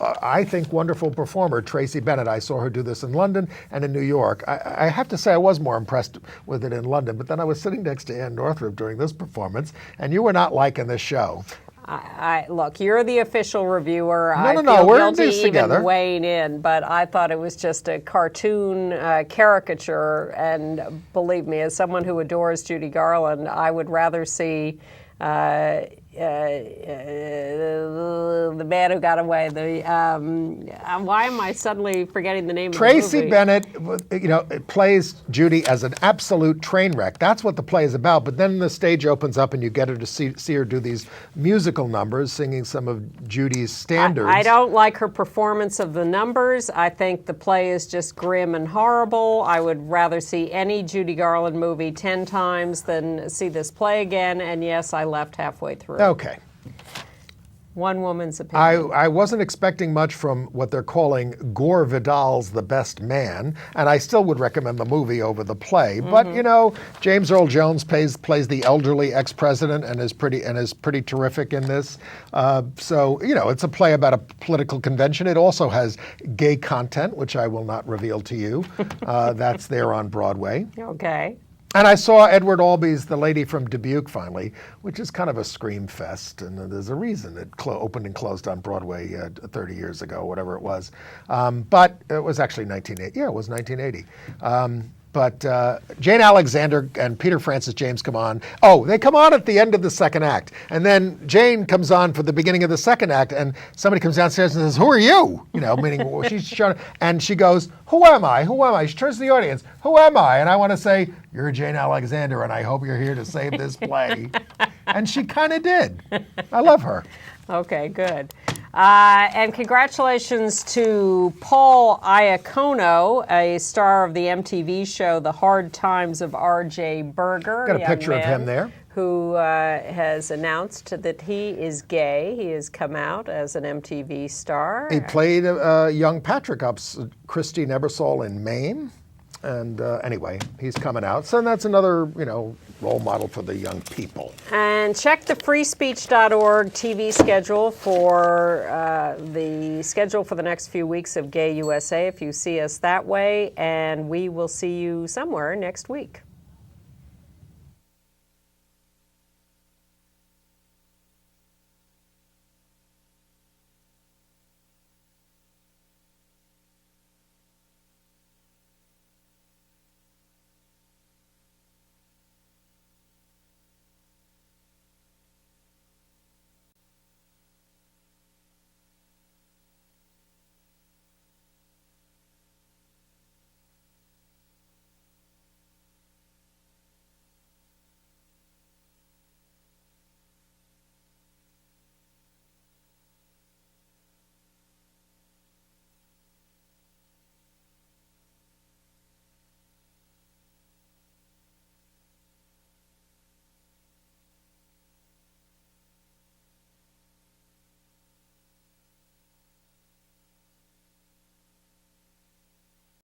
performer, Tracy Bennett. I saw her do this in London and in New York. I have to say I was more impressed with it in London, but then I was sitting next to Ann Northrup during this performance, and you were not liking this show. Look, you're the official reviewer. No, we're in this guilty together. Even weighing in, but I thought it was just a cartoon caricature. And believe me, as someone who adores Judy Garland, I would rather see the man who got away. Why am I suddenly forgetting the name of the movie? Tracy Bennett, plays Judy as an absolute train wreck. That's what the play is about. But then the stage opens up and you get her to see her do these musical numbers, singing some of Judy's standards. I don't like her performance of the numbers. I think the play is just grim and horrible. I would rather see any Judy Garland movie 10 times than see this play again. And yes, I left halfway through. Okay. One woman's opinion. I wasn't expecting much from what they're calling Gore Vidal's The Best Man, and I still would recommend the movie over the play. Mm-hmm. But James Earl Jones plays the elderly ex-president and is pretty terrific in this. So it's a play about a political convention. It also has gay content, which I will not reveal to you. That's there on Broadway. Okay. And I saw Edward Albee's The Lady from Dubuque finally, which is kind of a scream fest, and there's a reason it opened and closed on Broadway 30 years ago, whatever it was. But it was actually 1980. Yeah, it was 1980. But Jane Alexander and Peter Francis James come on. Oh, they come on at the end of the second act. And then Jane comes on for the beginning of the second act, and somebody comes downstairs and says, "Who are you?" Meaning she's showing, and she goes, "Who am I? Who am I?" She turns to the audience, "Who am I?" And I want to say, "You're Jane Alexander, and I hope you're here to save this play." And she kind of did. I love her. Okay, good. And congratulations to Paul Iacono, a star of the MTV show The Hard Times of R.J. Berger. Got a picture of him there. Who has announced that he is gay. He has come out as an MTV star. He played young Patrick Christine Ebersole in Maine. And anyway, he's coming out. So that's another, role model for the young people. And check the freespeech.org TV schedule for the schedule for the next few weeks of Gay USA if you see us that way. And we will see you somewhere next week.